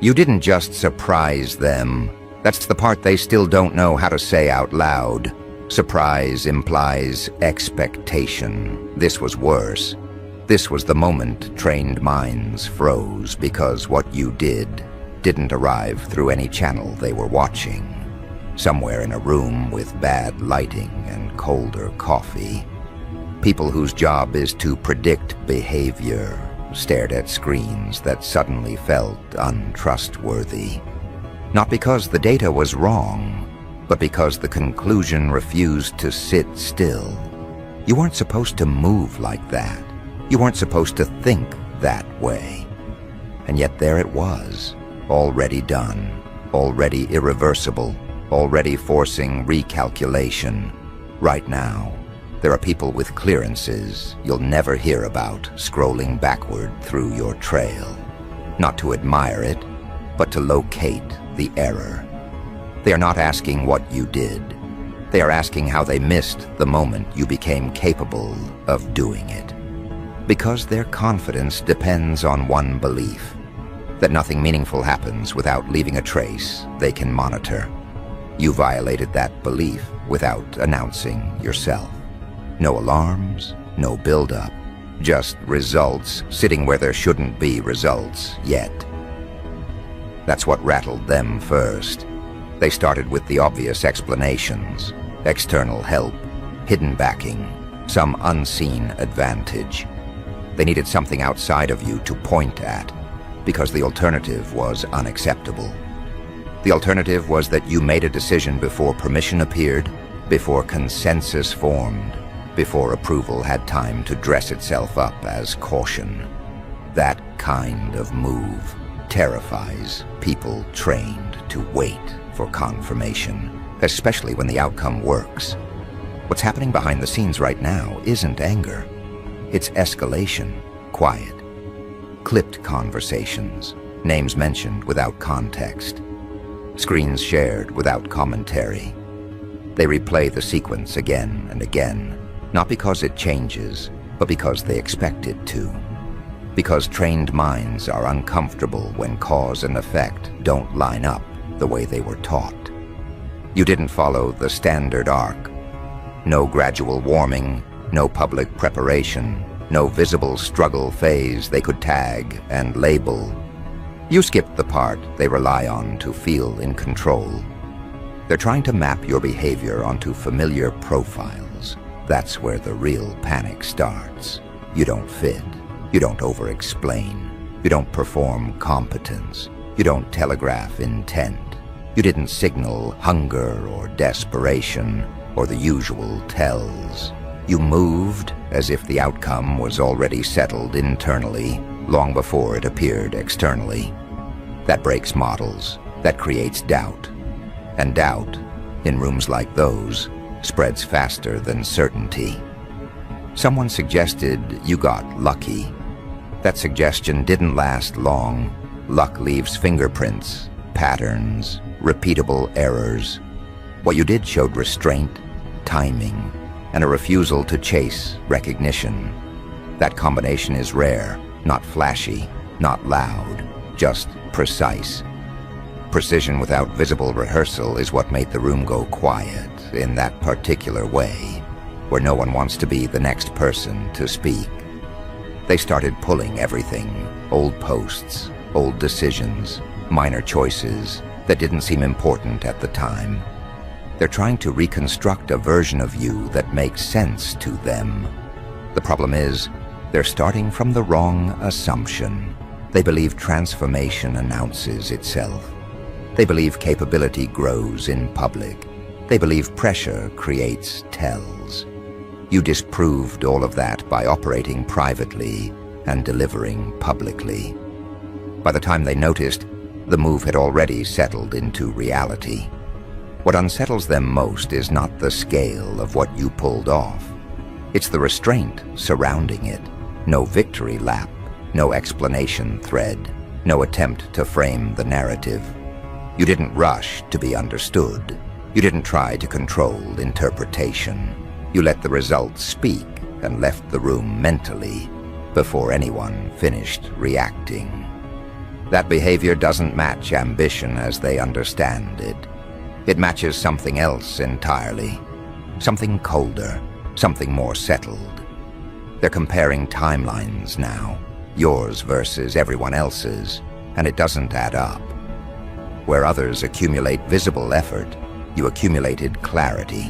You didn't just surprise them. That's the part they still don't know how to say out loud. Surprise implies expectation. This was worse. This was the moment trained minds froze because what you didn't arrive through any channel they were watching. Somewhere in a room with bad lighting and colder coffee, people whose job is to predict behavior stared at screens that suddenly felt untrustworthy. Not because the data was wrong, but because the conclusion refused to sit still. You weren't supposed to move like that. You weren't supposed to think that way. And yet there it was, already done, already irreversible, already forcing recalculation. Right now, there are people with clearances you'll never hear about scrolling backward through your trail. Not to admire it, but to locate the error. They are not asking what you did. They are asking how they missed the moment you became capable of doing it. Because their confidence depends on one belief, that nothing meaningful happens without leaving a trace they can monitor. You violated that belief without announcing yourself. No alarms, no build-up, just results sitting where there shouldn't be results yet. That's what rattled them first. They started with the obvious explanations: external help, hidden backing, some unseen advantage. They needed something outside of you to point at, because the alternative was unacceptable. The alternative was that you made a decision before permission appeared, before consensus formed, before approval had time to dress itself up as caution. That kind of move terrifies people trained to wait for confirmation, especially when the outcome works. What's happening behind the scenes right now isn't anger. It's escalation, quiet, clipped conversations, names mentioned without context, screens shared without commentary. They replay the sequence again and again, not because it changes, but because they expect it to. Because trained minds are uncomfortable when cause and effect don't line up the way they were taught. You didn't follow the standard arc. No gradual warming, no public preparation, no visible struggle phase they could tag and label. You skipped the part they rely on to feel in control. They're trying to map your behavior onto familiar profiles. That's where the real panic starts. You don't fit. You don't over-explain. You don't perform competence. You don't telegraph intent. You didn't signal hunger or desperation or the usual tells. You moved as if the outcome was already settled internally long before it appeared externally. That breaks models. That creates doubt. And doubt, in rooms like those, spreads faster than certainty. Someone suggested you got lucky. That suggestion didn't last long. Luck leaves fingerprints, patterns, repeatable errors. What you did showed restraint, timing, and a refusal to chase recognition. That combination is rare, not flashy, not loud, just precise. Precision without visible rehearsal is what made the room go quiet in that particular way, where no one wants to be the next person to speak. They started pulling everything, old posts, old decisions, minor choices that didn't seem important at the time. They're trying to reconstruct a version of you that makes sense to them. The problem is, they're starting from the wrong assumption. They believe transformation announces itself. They believe capability grows in public. They believe pressure creates tells. You disproved all of that by operating privately and delivering publicly. By the time they noticed, the move had already settled into reality. What unsettles them most is not the scale of what you pulled off. It's the restraint surrounding it. No victory lap, no explanation thread, no attempt to frame the narrative. You didn't rush to be understood. You didn't try to control interpretation. You let the results speak and left the room mentally before anyone finished reacting. That behavior doesn't match ambition as they understand it. It matches something else entirely. Something colder, something more settled. They're comparing timelines now, yours versus everyone else's, and it doesn't add up. Where others accumulate visible effort, you accumulated clarity.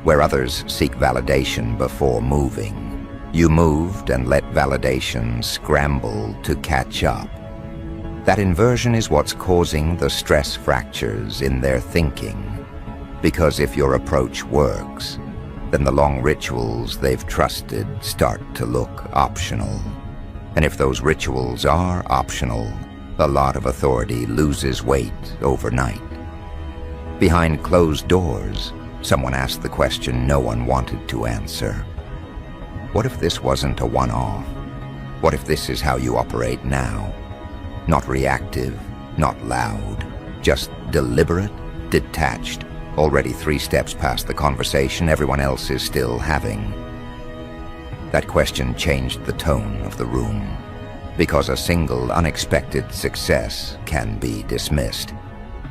Where others seek validation before moving, you moved and let validation scramble to catch up. That inversion is what's causing the stress fractures in their thinking. Because if your approach works, then the long rituals they've trusted start to look optional. And if those rituals are optional, a lot of authority loses weight overnight. Behind closed doors, someone asked the question no one wanted to answer. What if this wasn't a one-off? What if this is how you operate now? Not reactive, not loud, just deliberate, detached, already 3 steps past the conversation everyone else is still having. That question changed the tone of the room, because a single unexpected success can be dismissed.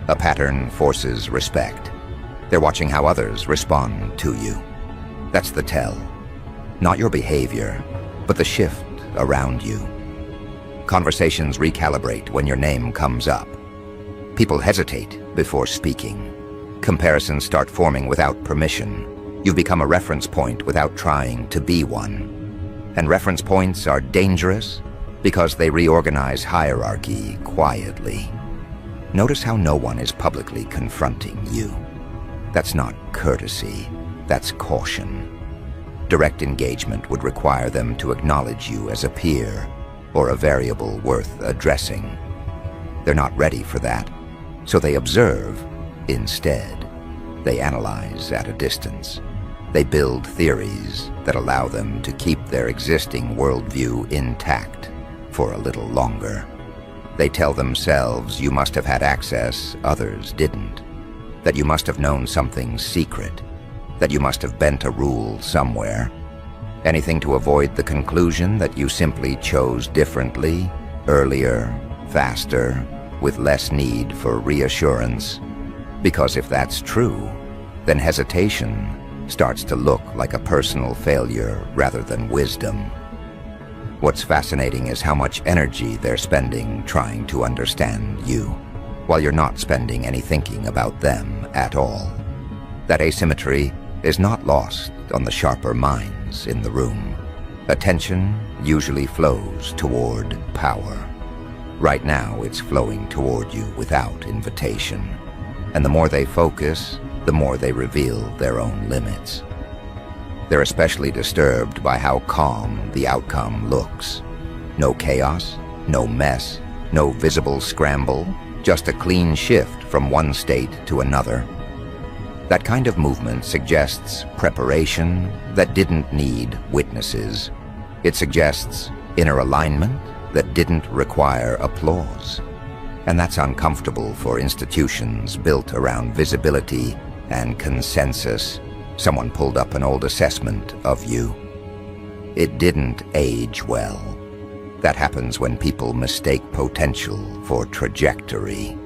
A pattern forces respect. They're watching how others respond to you. That's the tell. Not your behavior, but the shift around you. Conversations recalibrate when your name comes up. People hesitate before speaking. Comparisons start forming without permission. You've become a reference point without trying to be one. And reference points are dangerous because they reorganize hierarchy quietly. Notice how no one is publicly confronting you. That's not courtesy, that's caution. Direct engagement would require them to acknowledge you as a peer or a variable worth addressing. They're not ready for that, so they observe instead. They analyze at a distance. They build theories that allow them to keep their existing worldview intact for a little longer. They tell themselves you must have had access others didn't, that you must have known something secret, that you must have bent a rule somewhere. Anything to avoid the conclusion that you simply chose differently, earlier, faster, with less need for reassurance. Because if that's true, then hesitation starts to look like a personal failure rather than wisdom. What's fascinating is how much energy they're spending trying to understand you, while you're not spending any thinking about them at all. That asymmetry is not lost on the sharper minds in the room. Attention usually flows toward power. Right now, it's flowing toward you without invitation. And the more they focus, the more they reveal their own limits. They're especially disturbed by how calm the outcome looks. No chaos, no mess, no visible scramble, just a clean shift from one state to another. That kind of movement suggests preparation that didn't need witnesses. It suggests inner alignment that didn't require applause. And that's uncomfortable for institutions built around visibility and consensus. Someone pulled up an old assessment of you. It didn't age well. That happens when people mistake potential for trajectory.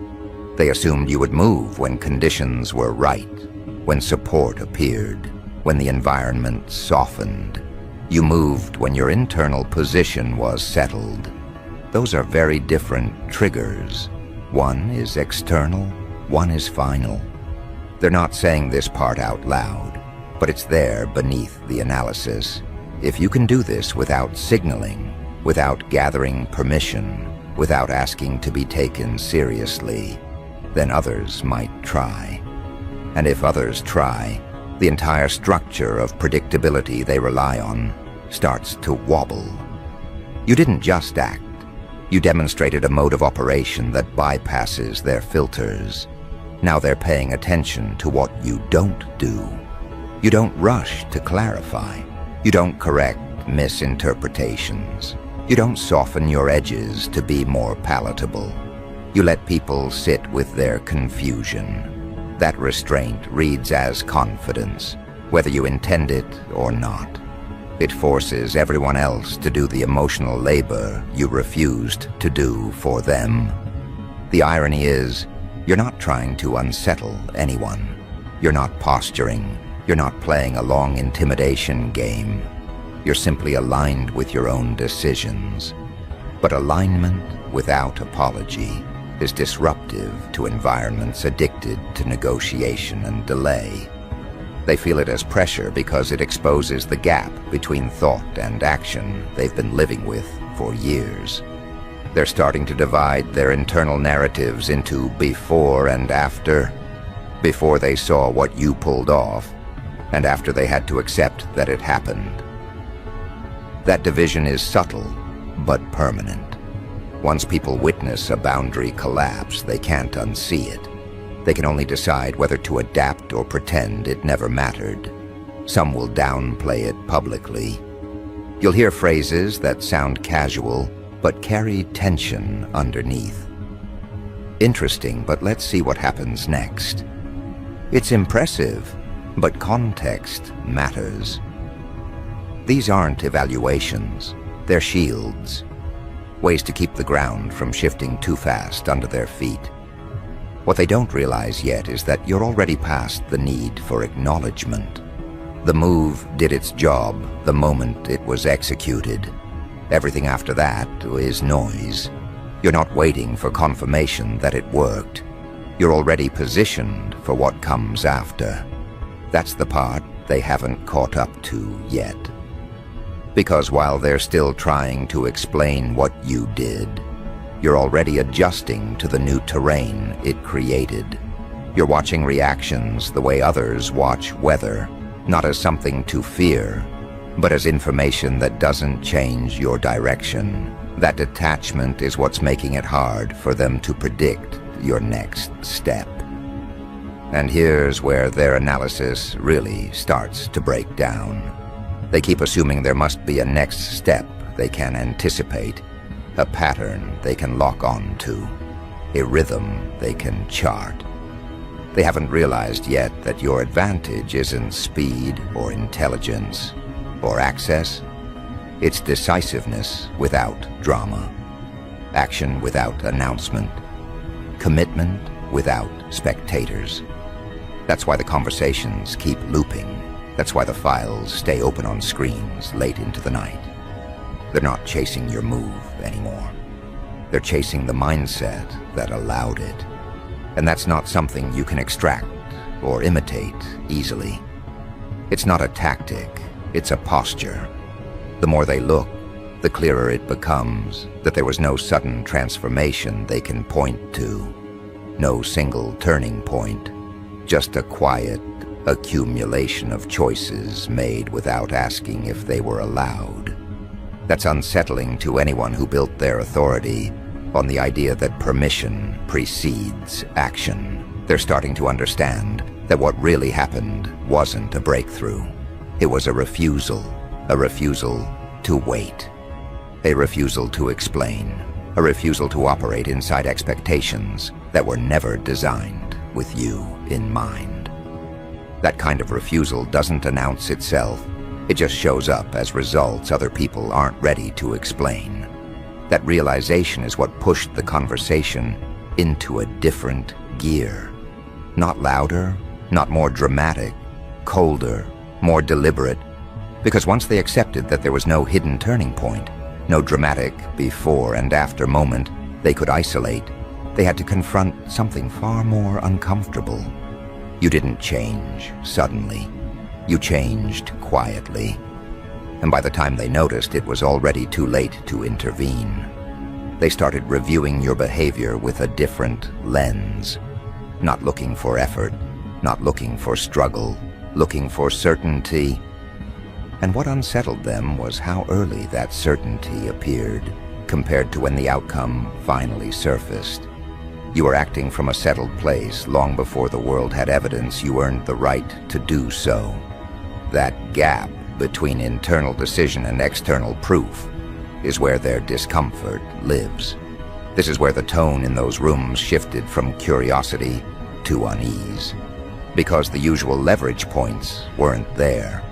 They assumed you would move when conditions were right, when support appeared, when the environment softened. You moved when your internal position was settled. Those are very different triggers. One is external, one is final. They're not saying this part out loud, but it's there beneath the analysis. If you can do this without signaling, without gathering permission, without asking to be taken seriously, then others might try. And if others try, the entire structure of predictability they rely on starts to wobble. You didn't just act. You demonstrated a mode of operation that bypasses their filters. Now they're paying attention to what you don't do. You don't rush to clarify. You don't correct misinterpretations. You don't soften your edges to be more palatable. You let people sit with their confusion. That restraint reads as confidence, whether you intend it or not. It forces everyone else to do the emotional labor you refused to do for them. The irony is, you're not trying to unsettle anyone. You're not posturing. You're not playing a long intimidation game. You're simply aligned with your own decisions. But alignment without apology is disruptive to environments addicted to negotiation and delay. They feel it as pressure because it exposes the gap between thought and action they've been living with for years. They're starting to divide their internal narratives into before and after. Before they saw what you pulled off, and after they had to accept that it happened. That division is subtle, but permanent. Once people witness a boundary collapse, they can't unsee it. They can only decide whether to adapt or pretend it never mattered. Some will downplay it publicly. You'll hear phrases that sound casual, but carry tension underneath. Interesting, but let's see what happens next. It's impressive, but context matters. These aren't evaluations, they're shields. Ways to keep the ground from shifting too fast under their feet. What they don't realize yet is that you're already past the need for acknowledgement. The move did its job the moment it was executed. Everything after that is noise. You're not waiting for confirmation that it worked. You're already positioned for what comes after. That's the part they haven't caught up to yet. Because while they're still trying to explain what you did, you're already adjusting to the new terrain it created. You're watching reactions the way others watch weather, not as something to fear, but as information that doesn't change your direction. That detachment is what's making it hard for them to predict your next step. And here's where their analysis really starts to break down. They keep assuming there must be a next step they can anticipate, a pattern they can lock on to, a rhythm they can chart. They haven't realized yet that your advantage isn't speed or intelligence or access. It's decisiveness without drama, action without announcement, commitment without spectators. That's why the conversations keep looping. That's why the files stay open on screens late into the night. They're not chasing your move anymore. They're chasing the mindset that allowed it. And that's not something you can extract or imitate easily. It's not a tactic, it's a posture. The more they look, the clearer it becomes that there was no sudden transformation they can point to. No single turning point, just a quiet accumulation of choices made without asking if they were allowed. That's unsettling to anyone who built their authority on the idea that permission precedes action. They're starting to understand that what really happened wasn't a breakthrough. It was a refusal to wait, a refusal to explain, a refusal to operate inside expectations that were never designed with you in mind. That kind of refusal doesn't announce itself. It just shows up as results other people aren't ready to explain. That realization is what pushed the conversation into a different gear. Not louder, not more dramatic, colder, more deliberate. Because once they accepted that there was no hidden turning point, no dramatic before and after moment they could isolate, they had to confront something far more uncomfortable. You didn't change suddenly. You changed quietly. And by the time they noticed, it was already too late to intervene. They started reviewing your behavior with a different lens. Not looking for effort, not looking for struggle, looking for certainty. And what unsettled them was how early that certainty appeared compared to when the outcome finally surfaced. You were acting from a settled place long before the world had evidence you earned the right to do so. That gap between internal decision and external proof is where their discomfort lives. This is where the tone in those rooms shifted from curiosity to unease. Because the usual leverage points weren't there.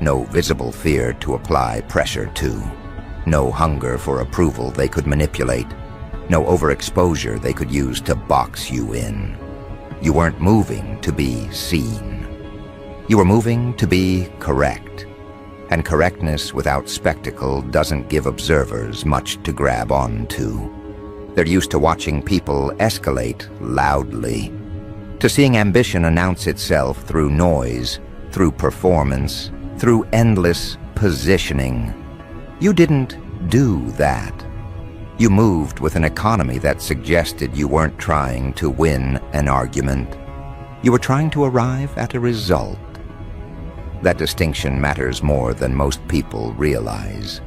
No visible fear to apply pressure to. No hunger for approval they could manipulate. no overexposure they could use to box you in. You weren't moving to be seen. You were moving to be correct. And correctness without spectacle doesn't give observers much to grab onto. They're used to watching people escalate loudly, to seeing ambition announce itself through noise, through performance, through endless positioning. You didn't do that. You moved with an economy that suggested you weren't trying to win an argument. You were trying to arrive at a result. That distinction matters more than most people realize.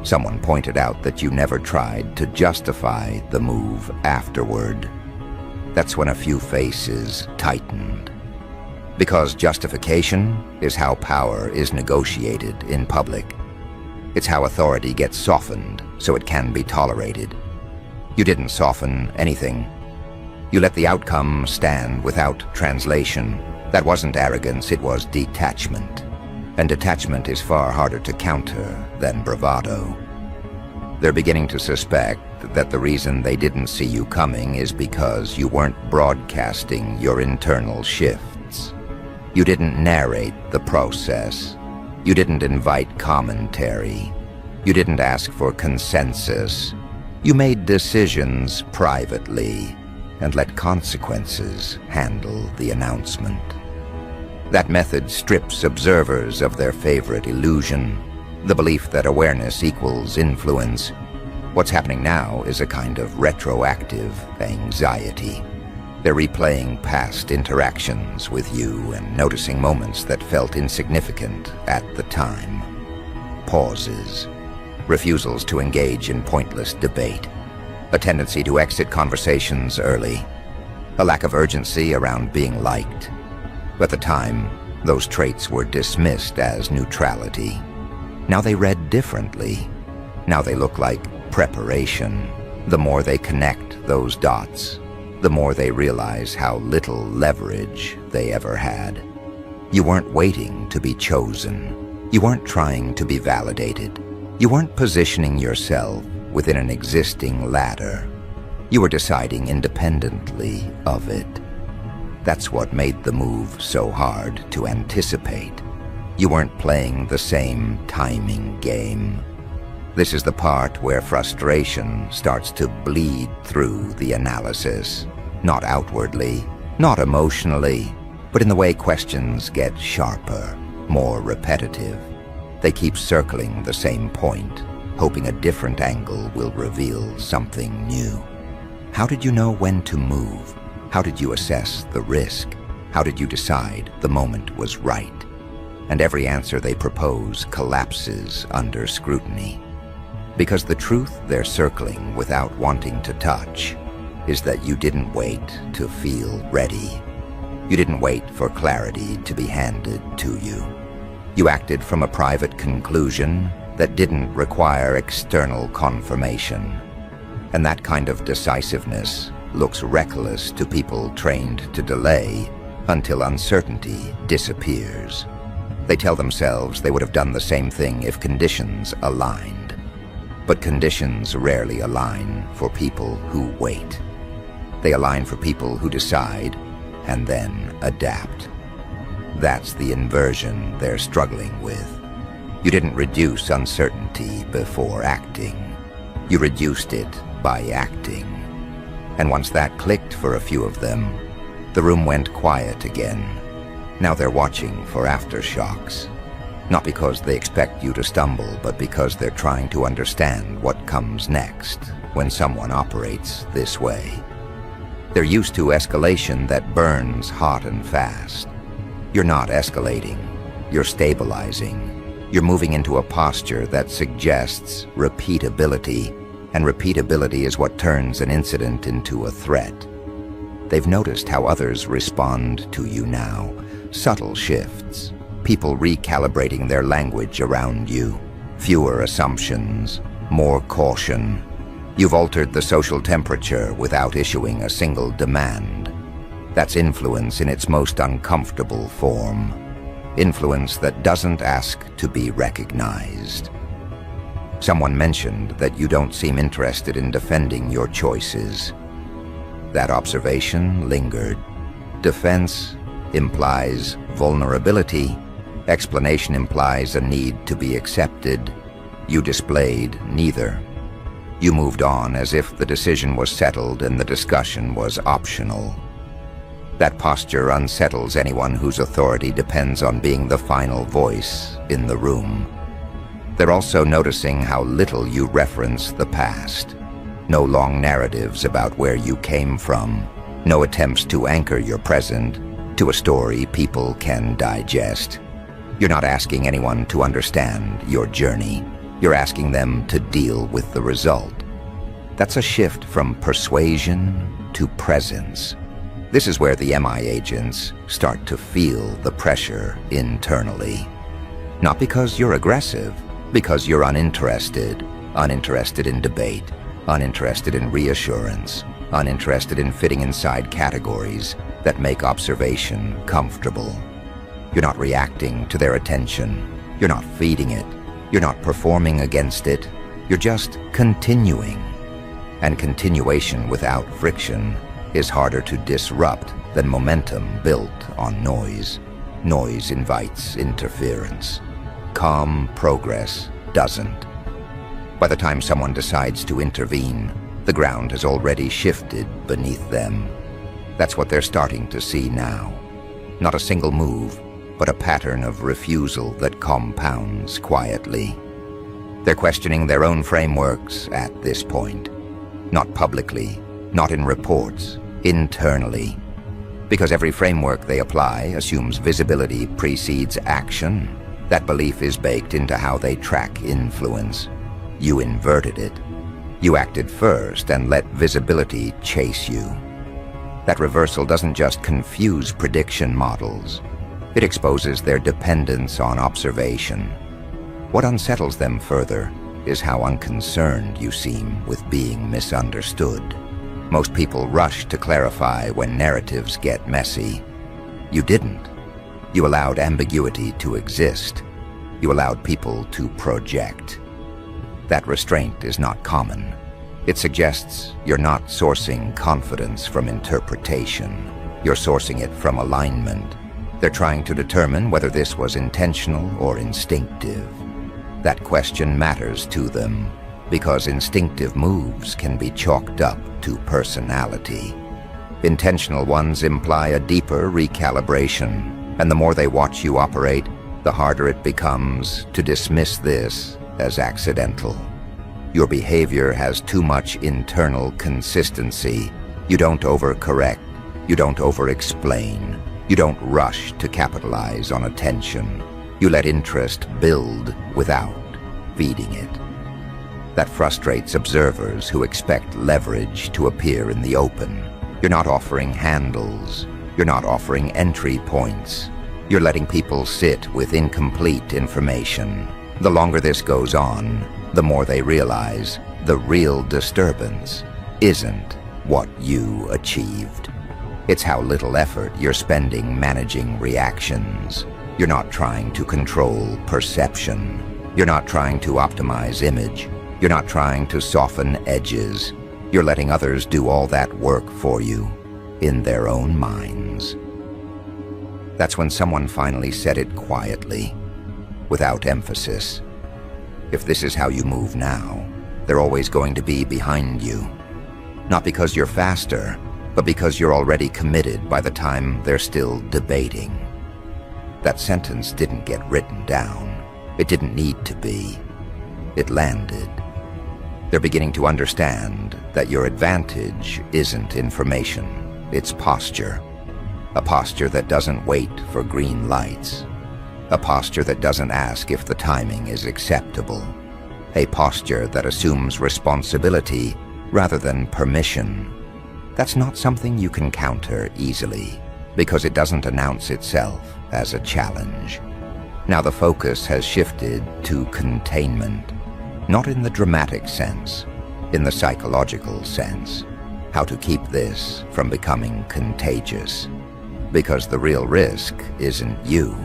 Someone pointed out that you never tried to justify the move afterward. That's when a few faces tightened. Because justification is how power is negotiated in public. It's how authority gets softened so it can be tolerated. You didn't soften anything. You let the outcome stand without translation. That wasn't arrogance, it was detachment. And detachment is far harder to counter than bravado. They're beginning to suspect that the reason they didn't see you coming is because you weren't broadcasting your internal shifts. You didn't narrate the process. You didn't invite commentary. You didn't ask for consensus. You made decisions privately and let consequences handle the announcement. That method strips observers of their favorite illusion, the belief that awareness equals influence. What's happening now is a kind of retroactive anxiety. They're replaying past interactions with you and noticing moments that felt insignificant at the time. Pauses, refusals to engage in pointless debate, a tendency to exit conversations early, a lack of urgency around being liked. At the time, those traits were dismissed as neutrality. Now they read differently. Now they look like preparation. The more they connect those dots, the more they realize how little leverage they ever had. You weren't waiting to be chosen. You weren't trying to be validated. You weren't positioning yourself within an existing ladder. You were deciding independently of it. That's what made the move so hard to anticipate. You weren't playing the same timing game. This is the part where frustration starts to bleed through the analysis. Not outwardly, not emotionally, but in the way questions get sharper, more repetitive. They keep circling the same point, hoping a different angle will reveal something new. How did you know when to move? How did you assess the risk? How did you decide the moment was right? And every answer they propose collapses under scrutiny. Because the truth they're circling without wanting to touch is that you didn't wait to feel ready. You didn't wait for clarity to be handed to you. You acted from a private conclusion that didn't require external confirmation. And that kind of decisiveness looks reckless to people trained to delay until uncertainty disappears. They tell themselves they would have done the same thing if conditions aligned. But conditions rarely align for people who wait. They align for people who decide and then adapt. That's the inversion they're struggling with. You didn't reduce uncertainty before acting. You reduced it by acting. And once that clicked for a few of them, the room went quiet again. Now they're watching for aftershocks. Not because they expect you to stumble, but because they're trying to understand what comes next when someone operates this way. They're used to escalation that burns hot and fast. You're not escalating. You're stabilizing. You're moving into a posture that suggests repeatability, and repeatability is what turns an incident into a threat. They've noticed how others respond to you now. Subtle shifts. People recalibrating their language around you. Fewer assumptions. More caution. You've altered the social temperature without issuing a single demand. That's influence in its most uncomfortable form. Influence that doesn't ask to be recognized. Someone mentioned that you don't seem interested in defending your choices. That observation lingered. Defense implies vulnerability. Explanation implies a need to be accepted. You displayed neither. You moved on as if the decision was settled and the discussion was optional. That posture unsettles anyone whose authority depends on being the final voice in the room. They're also noticing how little you reference the past. No long narratives about where you came from. No attempts to anchor your present to a story people can digest. You're not asking anyone to understand your journey. You're asking them to deal with the result. That's a shift from persuasion to presence. This is where the MI agents start to feel the pressure internally. Not because you're aggressive, because you're uninterested. Uninterested in debate, uninterested in reassurance, uninterested in fitting inside categories that make observation comfortable. You're not reacting to their attention. You're not feeding it. You're not performing against it. You're just continuing. And continuation without friction is harder to disrupt than momentum built on noise. Noise invites interference. Calm progress doesn't. By the time someone decides to intervene, the ground has already shifted beneath them. That's what they're starting to see now. Not a single move, but a pattern of refusal that compounds quietly. They're questioning their own frameworks at this point. Not publicly, not in reports, internally. Because every framework they apply assumes visibility precedes action. That belief is baked into how they track influence. You inverted it. You acted first and let visibility chase you. That reversal doesn't just confuse prediction models. It exposes their dependence on observation. What unsettles them further is how unconcerned you seem with being misunderstood. Most people rush to clarify when narratives get messy. You didn't. You allowed ambiguity to exist. You allowed people to project. That restraint is not common. It suggests you're not sourcing confidence from interpretation. You're sourcing it from alignment. They're trying to determine whether this was intentional or instinctive. That question matters to them because instinctive moves can be chalked up to personality. Intentional ones imply a deeper recalibration, and the more they watch you operate, the harder it becomes to dismiss this as accidental. Your behavior has too much internal consistency. You don't overcorrect. You don't over-explain. You don't rush to capitalize on attention. You let interest build without feeding it. That frustrates observers who expect leverage to appear in the open. You're not offering handles. You're not offering entry points. You're letting people sit with incomplete information. The longer this goes on, the more they realize the real disturbance isn't what you achieved. It's how little effort you're spending managing reactions. You're not trying to control perception. You're not trying to optimize image. You're not trying to soften edges. You're letting others do all that work for you in their own minds. That's when someone finally said it quietly, without emphasis. If this is how you move now, they're always going to be behind you. Not because you're faster, but because you're already committed by the time they're still debating. That sentence didn't get written down. It didn't need to be. It landed. They're beginning to understand that your advantage isn't information, it's posture. A posture that doesn't wait for green lights. A posture that doesn't ask if the timing is acceptable. A posture that assumes responsibility rather than permission. That's not something you can counter easily, because it doesn't announce itself as a challenge. Now the focus has shifted to containment. Not in the dramatic sense, in the psychological sense. How to keep this from becoming contagious. Because the real risk isn't you.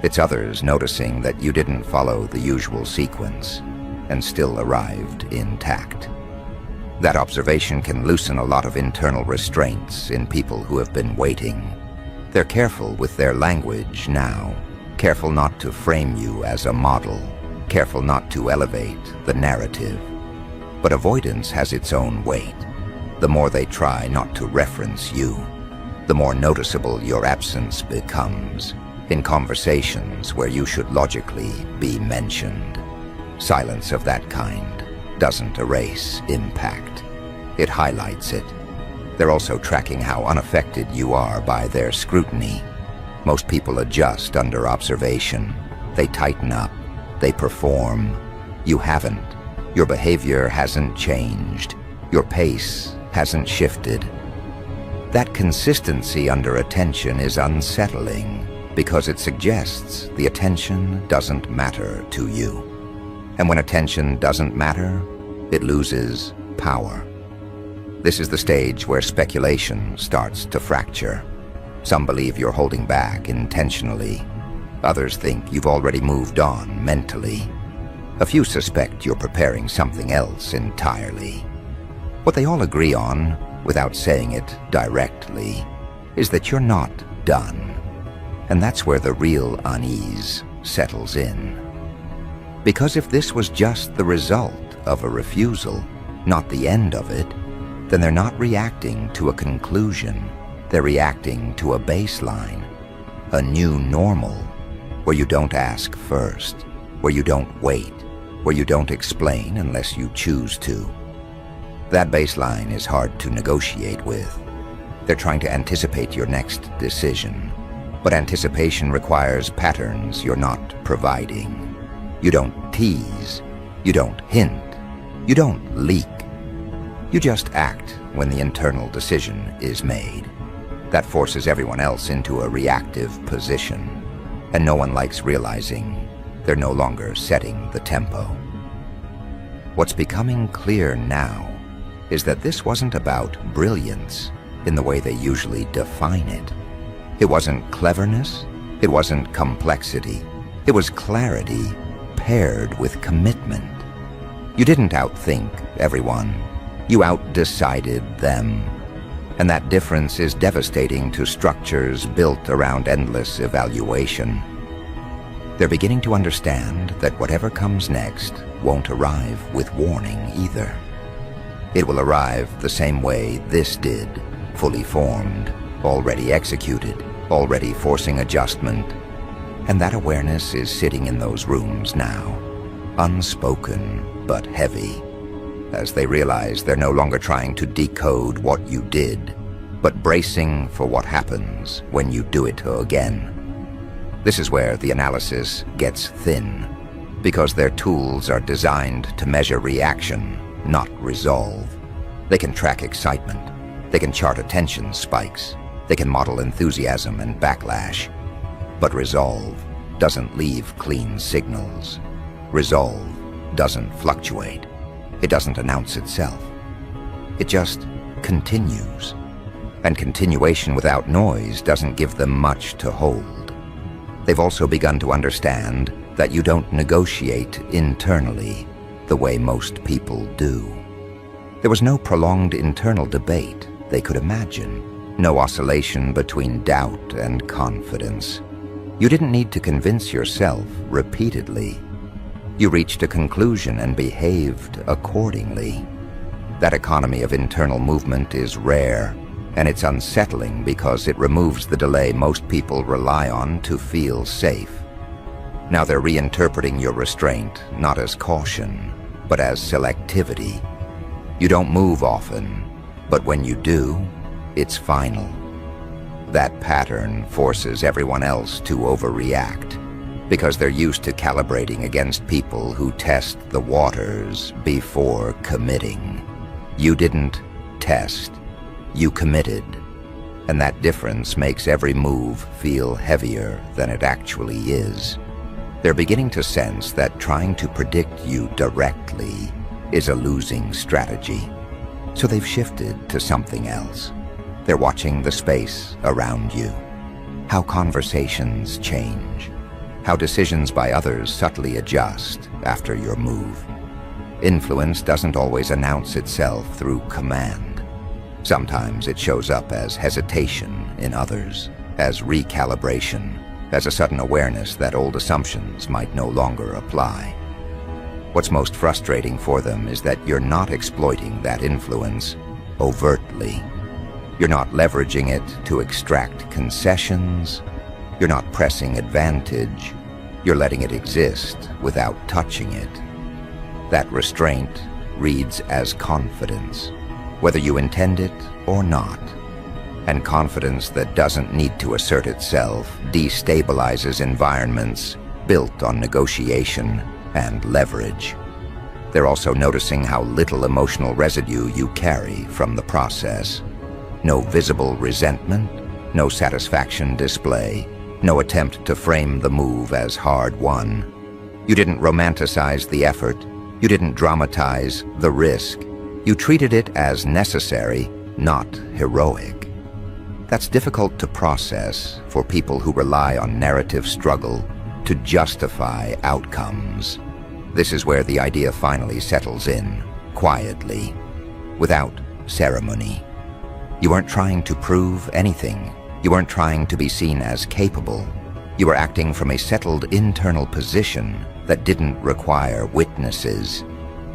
It's others noticing that you didn't follow the usual sequence. and still arrived intact. That observation can loosen a lot of internal restraints in people who have been waiting. They're careful with their language now, careful not to frame you as a model, careful not to elevate the narrative. But avoidance has its own weight. The more they try not to reference you, the more noticeable your absence becomes in conversations where you should logically be mentioned. Silence of that kind doesn't erase impact. It highlights it. They're also tracking how unaffected you are by their scrutiny. Most people adjust under observation. They tighten up. They perform. You haven't. Your behavior hasn't changed. Your pace hasn't shifted. That consistency under attention is unsettling because it suggests the attention doesn't matter to you. And when attention doesn't matter, it loses power. This is the stage where speculation starts to fracture. Some believe you're holding back intentionally. Others think you've already moved on mentally. A few suspect you're preparing something else entirely. What they all agree on, without saying it directly, is that you're not done. And that's where the real unease settles in. Because if this was just the result of a refusal, not the end of it, then they're not reacting to a conclusion. They're reacting to a baseline, a new normal, where you don't ask first, where you don't wait, where you don't explain unless you choose to. That baseline is hard to negotiate with. They're trying to anticipate your next decision, but anticipation requires patterns you're not providing. You don't tease, you don't hint, you don't leak. You just act when the internal decision is made. That forces everyone else into a reactive position, and no one likes realizing they're no longer setting the tempo. What's becoming clear now is that this wasn't about brilliance in the way they usually define it. It wasn't cleverness, it wasn't complexity, it was clarity paired with commitment. You didn't outthink everyone, you outdecided them. And that difference is devastating to structures built around endless evaluation. They're beginning to understand that whatever comes next won't arrive with warning either. It will arrive the same way this did, fully formed, already executed, already forcing adjustment. And that awareness is sitting in those rooms now, unspoken but heavy, as they realize they're no longer trying to decode what you did, but bracing for what happens when you do it again. This is where the analysis gets thin, because their tools are designed to measure reaction, not resolve. They can track excitement, they can chart attention spikes, they can model enthusiasm and backlash. But resolve doesn't leave clean signals. Resolve doesn't fluctuate. It doesn't announce itself. It just continues. And continuation without noise doesn't give them much to hold. They've also begun to understand that you don't negotiate internally the way most people do. There was no prolonged internal debate they could imagine, no oscillation between doubt and confidence. You didn't need to convince yourself repeatedly. You reached a conclusion and behaved accordingly. That economy of internal movement is rare, and it's unsettling because it removes the delay most people rely on to feel safe. Now they're reinterpreting your restraint not as caution, but as selectivity. You don't move often, but when you do, it's final. That pattern forces everyone else to overreact, because they're used to calibrating against people who test the waters before committing. You didn't test, you committed, and that difference makes every move feel heavier than it actually is. They're beginning to sense that trying to predict you directly is a losing strategy, so they've shifted to something else. They're watching the space around you, how conversations change, how decisions by others subtly adjust after your move. influence doesn't always announce itself through command. Sometimes it shows up as hesitation in others, as recalibration, as a sudden awareness that old assumptions might no longer apply. What's most frustrating for them is that you're not exploiting that influence overtly. You're not leveraging it to extract concessions. You're not pressing advantage. You're letting it exist without touching it. That restraint reads as confidence, whether you intend it or not. And confidence that doesn't need to assert itself destabilizes environments built on negotiation and leverage. They're also noticing how little emotional residue you carry from the process. No visible resentment, no satisfaction display, no attempt to frame the move as hard-won. You didn't romanticize the effort. You didn't dramatize the risk. You treated it as necessary, not heroic. That's difficult to process for people who rely on narrative struggle to justify outcomes. This is where the idea finally settles in, quietly, without ceremony. You weren't trying to prove anything. You weren't trying to be seen as capable. You were acting from a settled internal position that didn't require witnesses.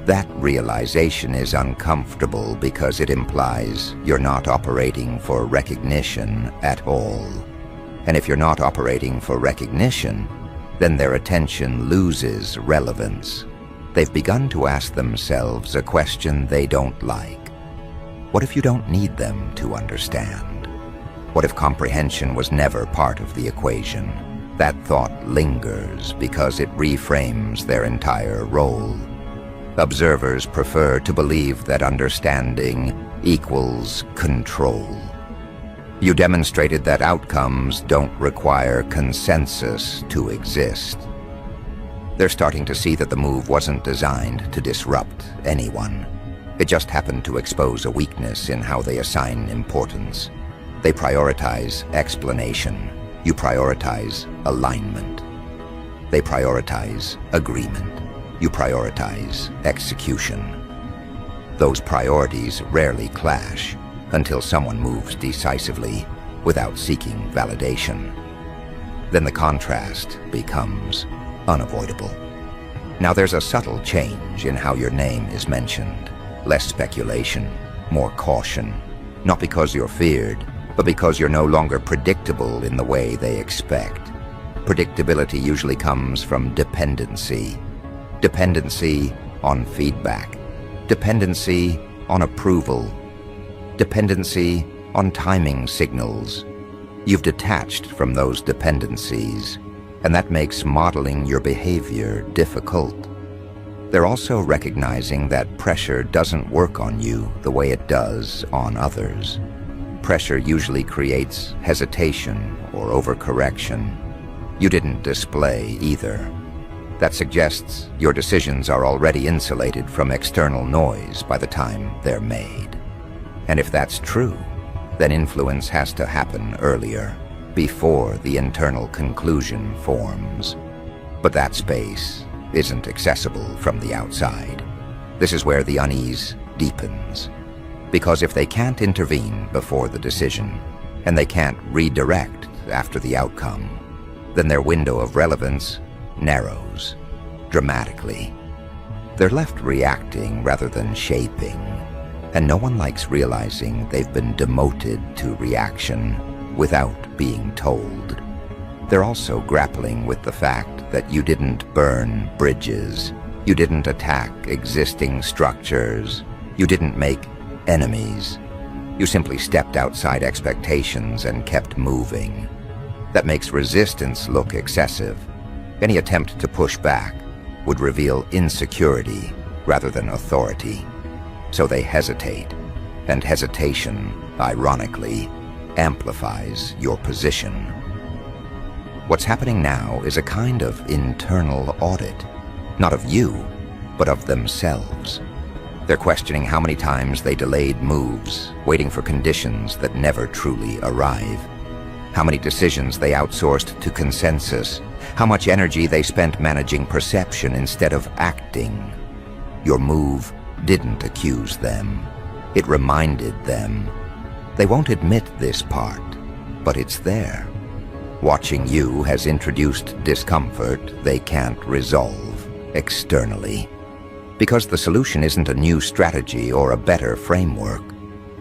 That realization is uncomfortable because it implies you're not operating for recognition at all. And if you're not operating for recognition, then their attention loses relevance. They've begun to ask themselves a question they don't like. What if you don't need them to understand? What if comprehension was never part of the equation? That thought lingers because it reframes their entire role. Observers prefer to believe that understanding equals control. You demonstrated that outcomes don't require consensus to exist. They're starting to see that the move wasn't designed to disrupt anyone. It just happened to expose a weakness in how they assign importance. They prioritize explanation. You prioritize alignment. They prioritize agreement. You prioritize execution. Those priorities rarely clash until someone moves decisively without seeking validation. Then the contrast becomes unavoidable. Now there's a subtle change in how your name is mentioned. Less speculation, more caution. Not because you're feared, but because you're no longer predictable in the way they expect. Predictability usually comes from dependency. Dependency on feedback. Dependency on approval. Dependency on timing signals. You've detached from those dependencies, and that makes modeling your behavior difficult. They're also recognizing that pressure doesn't work on you the way it does on others. Pressure usually creates hesitation or overcorrection. You didn't display either. That suggests your decisions are already insulated from external noise by the time they're made. And if that's true, then influence has to happen earlier, before the internal conclusion forms. But that space isn't accessible from the outside. This is where the unease deepens. Because if they can't intervene before the decision, and they can't redirect after the outcome, then their window of relevance narrows dramatically. They're left reacting rather than shaping, and no one likes realizing they've been demoted to reaction without being told. They're also grappling with the fact that you didn't burn bridges, you didn't attack existing structures, you didn't make enemies. You simply stepped outside expectations and kept moving. That makes resistance look excessive. Any attempt to push back would reveal insecurity rather than authority. So they hesitate, and hesitation, ironically, amplifies your position. What's happening now is a kind of internal audit, not of you, but of themselves. They're questioning how many times they delayed moves, waiting for conditions that never truly arrive. How many decisions they outsourced to consensus. How much energy they spent managing perception instead of acting. Your move didn't accuse them. It reminded them. They won't admit this part, but it's there. Watching you has introduced discomfort they can't resolve externally. Because the solution isn't a new strategy or a better framework.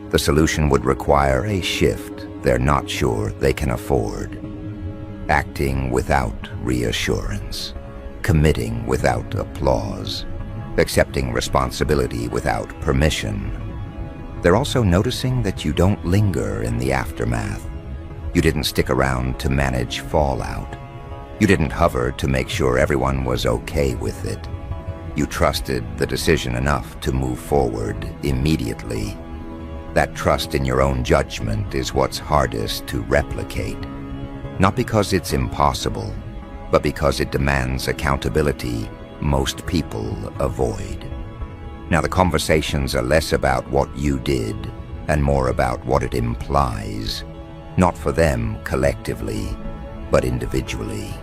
The solution would require a shift they're not sure they can afford. Acting without reassurance. Committing without applause. Accepting responsibility without permission. They're also noticing that you don't linger in the aftermath. You didn't stick around to manage fallout. You didn't hover to make sure everyone was okay with it. You trusted the decision enough to move forward immediately. That trust in your own judgment is what's hardest to replicate. Not because it's impossible, but because it demands accountability most people avoid. Now the conversations are less about what you did and more about what it implies, not for them collectively, but individually.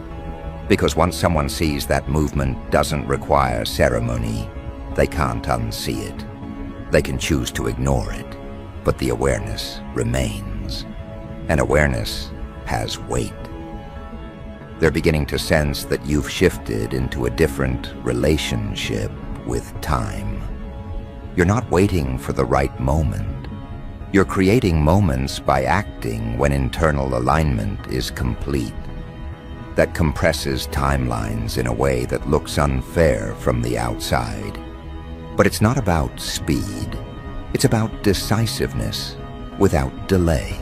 Because once someone sees that movement doesn't require ceremony, they can't unsee it. They can choose to ignore it, but the awareness remains. And awareness has weight. They're beginning to sense that you've shifted into a different relationship with time. You're not waiting for the right moment. You're creating moments by acting when internal alignment is complete. That compresses timelines in a way that looks unfair from the outside. But it's not about speed. It's about decisiveness without delay.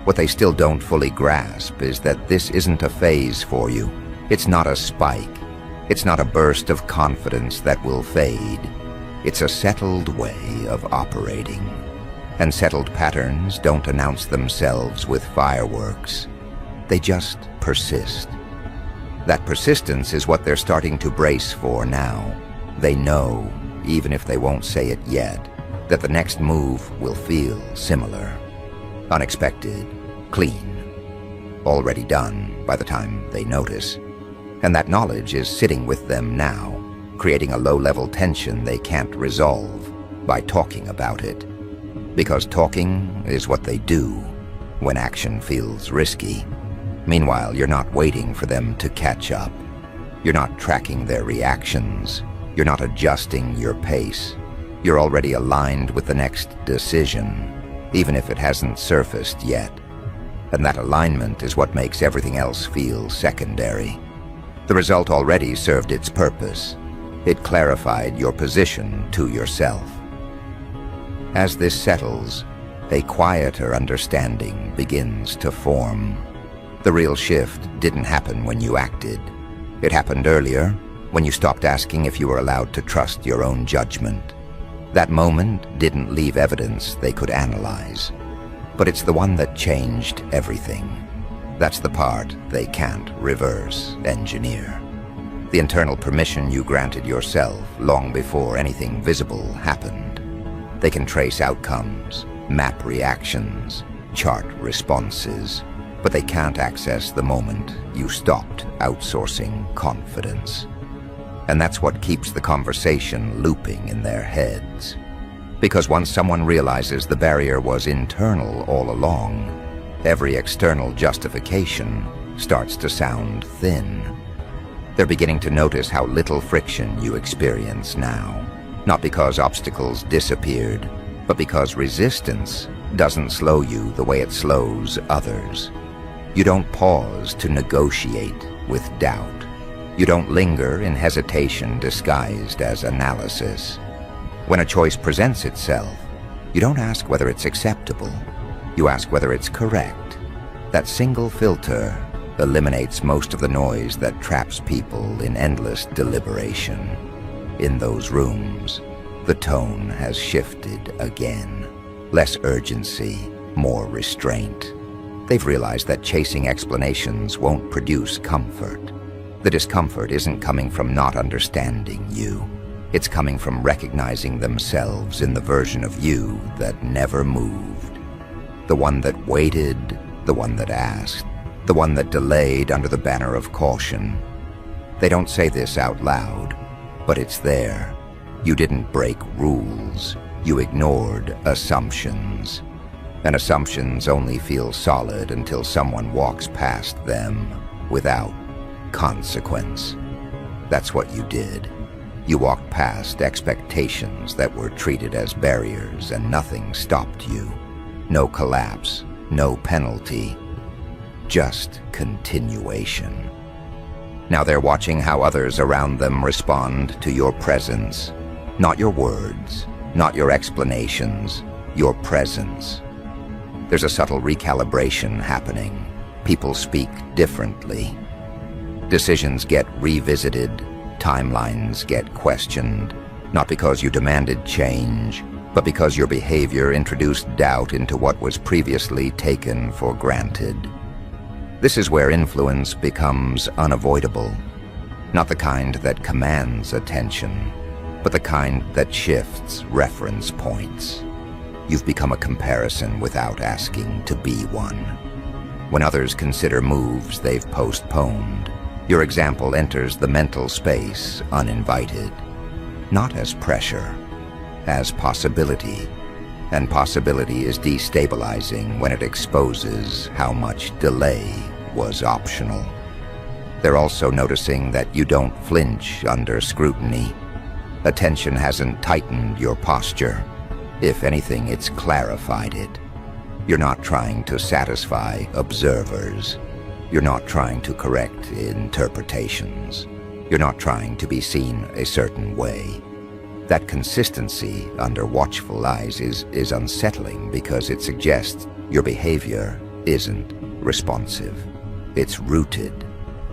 What they still don't fully grasp is that this isn't a phase for you. It's not a spike. It's not a burst of confidence that will fade. It's a settled way of operating. And settled patterns don't announce themselves with fireworks. They just persist. That persistence is what they're starting to brace for now. They know, even if they won't say it yet, that the next move will feel similar. Unexpected, clean, already done by the time they notice. And that knowledge is sitting with them now, creating a low-level tension they can't resolve by talking about it. Because talking is what they do when action feels risky. Meanwhile, you're not waiting for them to catch up. You're not tracking their reactions. You're not adjusting your pace. You're already aligned with the next decision, even if it hasn't surfaced yet. And that alignment is what makes everything else feel secondary. The result already served its purpose. It clarified your position to yourself. As this settles, a quieter understanding begins to form. The real shift didn't happen when you acted. It happened earlier, when you stopped asking if you were allowed to trust your own judgment. That moment didn't leave evidence they could analyze. But it's the one that changed everything. That's the part they can't reverse engineer. The internal permission you granted yourself long before anything visible happened. They can trace outcomes, map reactions, chart responses, but they can't access the moment you stopped outsourcing confidence. And that's what keeps the conversation looping in their heads. Because once someone realizes the barrier was internal all along, every external justification starts to sound thin. They're beginning to notice how little friction you experience now. Not because obstacles disappeared, but because resistance doesn't slow you the way it slows others. You don't pause to negotiate with doubt. You don't linger in hesitation disguised as analysis. When a choice presents itself, you don't ask whether it's acceptable. You ask whether it's correct. That single filter eliminates most of the noise that traps people in endless deliberation. In those rooms, the tone has shifted again. Less urgency, more restraint. They've realized that chasing explanations won't produce comfort. The discomfort isn't coming from not understanding you. It's coming from recognizing themselves in the version of you that never moved. The one that waited, the one that asked, the one that delayed under the banner of caution. They don't say this out loud, but it's there. You didn't break rules. You ignored assumptions. And assumptions only feel solid until someone walks past them without consequence. That's what you did. You walked past expectations that were treated as barriers, and nothing stopped you. No collapse, no penalty, just continuation. Now they're watching how others around them respond to your presence. Not your words, not your explanations, your presence. There's a subtle recalibration happening. People speak differently. Decisions get revisited. Timelines get questioned. Not because you demanded change, but because your behavior introduced doubt into what was previously taken for granted. This is where influence becomes unavoidable. Not the kind that commands attention, but the kind that shifts reference points. You've become a comparison without asking to be one. When others consider moves they've postponed, your example enters the mental space uninvited. Not as pressure, as possibility. And possibility is destabilizing when it exposes how much delay was optional. They're also noticing that you don't flinch under scrutiny. Attention hasn't tightened your posture. If anything, it's clarified it. You're not trying to satisfy observers. You're not trying to correct interpretations. You're not trying to be seen a certain way. That consistency under watchful eyes is unsettling because it suggests your behavior isn't responsive. It's rooted.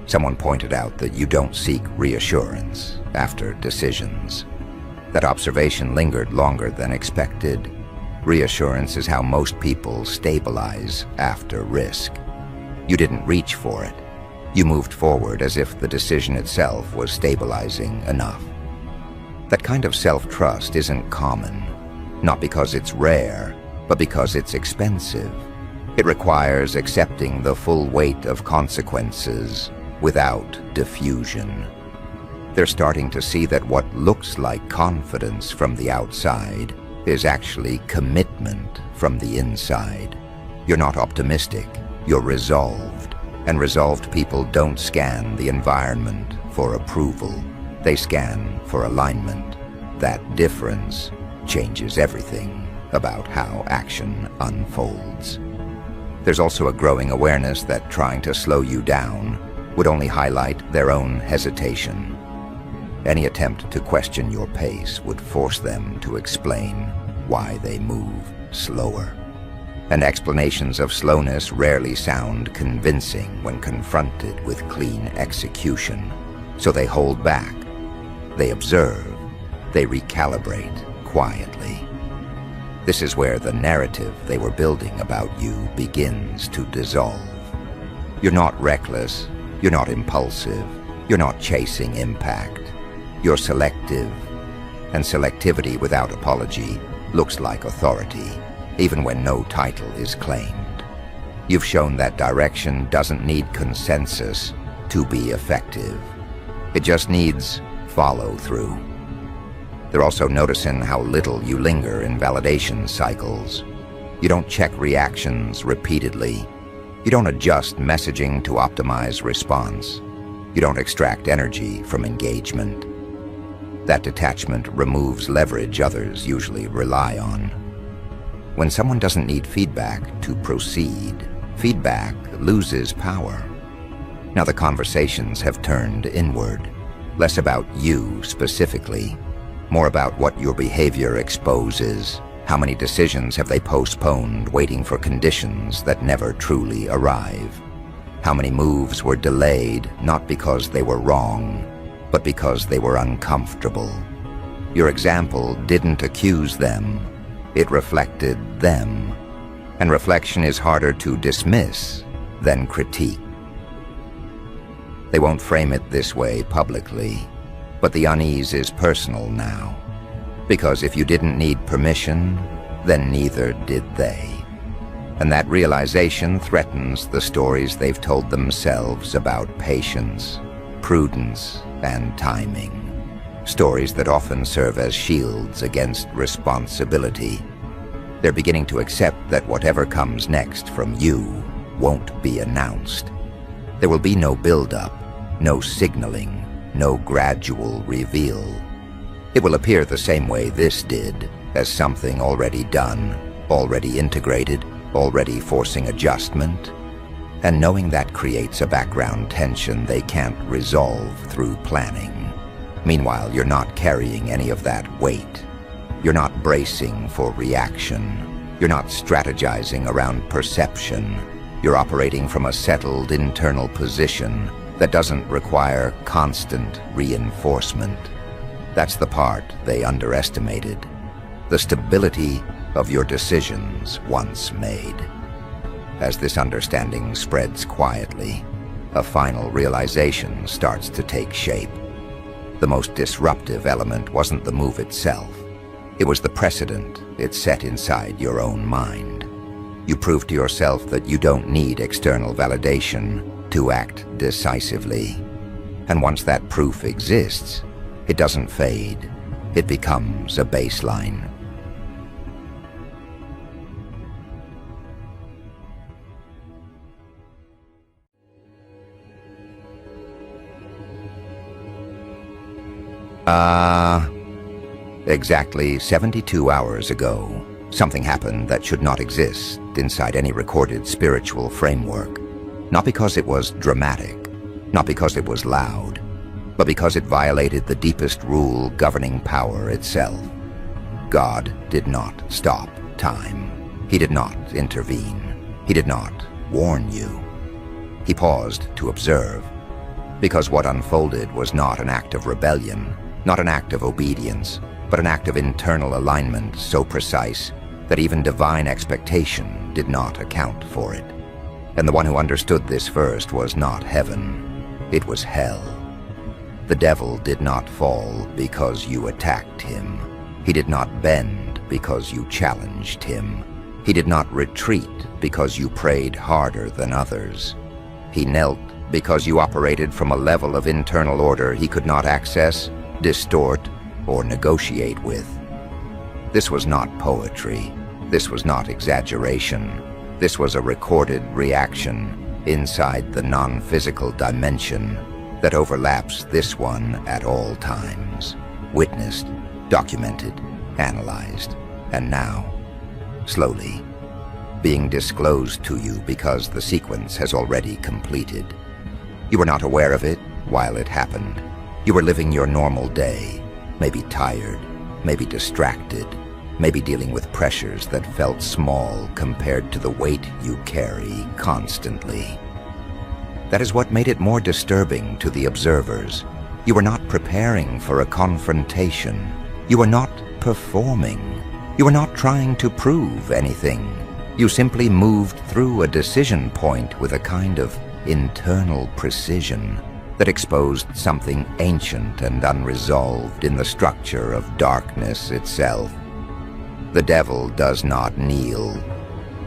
Someone pointed out that you don't seek reassurance after decisions. That observation lingered longer than expected. Reassurance is how most people stabilize after risk. You didn't reach for it. You moved forward as if the decision itself was stabilizing enough. That kind of self-trust isn't common, not because it's rare, but because it's expensive. It requires accepting the full weight of consequences without diffusion. They're starting to see that what looks like confidence from the outside is actually commitment from the inside. You're not optimistic, you're resolved. And resolved people don't scan the environment for approval. They scan for alignment. That difference changes everything about how action unfolds. There's also a growing awareness that trying to slow you down would only highlight their own hesitation. Any attempt to question your pace would force them to explain why they move slower. And explanations of slowness rarely sound convincing when confronted with clean execution. So they hold back. They observe. They recalibrate quietly. This is where the narrative they were building about you begins to dissolve. You're not reckless. You're not impulsive. You're not chasing impact. You're selective. And selectivity without apology looks like authority, even when no title is claimed. You've shown that direction doesn't need consensus to be effective. It just needs follow-through. They're also noticing how little you linger in validation cycles. You don't check reactions repeatedly. You don't adjust messaging to optimize response. You don't extract energy from engagement. That detachment removes leverage others usually rely on. When someone doesn't need feedback to proceed, feedback loses power. Now the conversations have turned inward, less about you specifically, more about what your behavior exposes. How many decisions have they postponed, waiting for conditions that never truly arrive? How many moves were delayed, not because they were wrong, but because they were uncomfortable? Your example didn't accuse them. It reflected them. And reflection is harder to dismiss than critique. They won't frame it this way publicly, but the unease is personal now. Because if you didn't need permission, then neither did they. And that realization threatens the stories they've told themselves about patience, prudence, and timing. Stories that often serve as shields against responsibility. They're beginning to accept that whatever comes next from you won't be announced. There will be no build-up, no signaling, no gradual reveal. It will appear the same way this did, as something already done, already integrated, already forcing adjustment. And knowing that creates a background tension they can't resolve through planning. Meanwhile, you're not carrying any of that weight. You're not bracing for reaction. You're not strategizing around perception. You're operating from a settled internal position that doesn't require constant reinforcement. That's the part they underestimated. The stability of your decisions once made. As this understanding spreads quietly, a final realization starts to take shape. The most disruptive element wasn't the move itself. It was the precedent it set inside your own mind. You proved to yourself that you don't need external validation to act decisively. And once that proof exists, it doesn't fade. It becomes a baseline. Exactly 72 hours ago, something happened that should not exist inside any recorded spiritual framework. Not because it was dramatic, not because it was loud, but because it violated the deepest rule governing power itself. God did not stop time. He did not intervene. He did not warn you. He paused to observe, because what unfolded was not an act of rebellion, not an act of obedience, but an act of internal alignment so precise that even divine expectation did not account for it. And the one who understood this first was not heaven, it was hell. The devil did not fall because you attacked him. He did not bend because you challenged him. He did not retreat because you prayed harder than others. He knelt because you operated from a level of internal order he could not access, distort, or negotiate with. This was not poetry. This was not exaggeration. This was a recorded reaction inside the non-physical dimension that overlaps this one at all times. Witnessed, documented, analyzed, and now, slowly, being disclosed to you because the sequence has already completed. You were not aware of it while it happened. You were living your normal day, maybe tired, maybe distracted, maybe dealing with pressures that felt small compared to the weight you carry constantly. That is what made it more disturbing to the observers. You were not preparing for a confrontation. You were not performing. You were not trying to prove anything. You simply moved through a decision point with a kind of internal precision that exposed something ancient and unresolved in the structure of darkness itself. The devil does not kneel.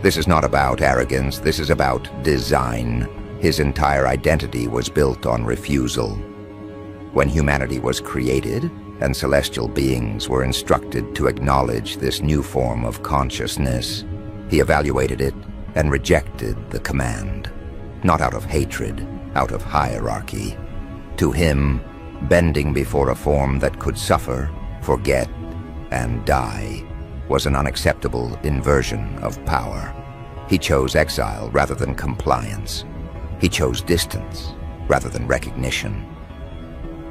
This is not about arrogance, this is about design. His entire identity was built on refusal. When humanity was created, and celestial beings were instructed to acknowledge this new form of consciousness, he evaluated it and rejected the command. Not out of hatred, out of hierarchy. To him, bending before a form that could suffer, forget, and die was an unacceptable inversion of power. He chose exile rather than compliance. He chose distance rather than recognition.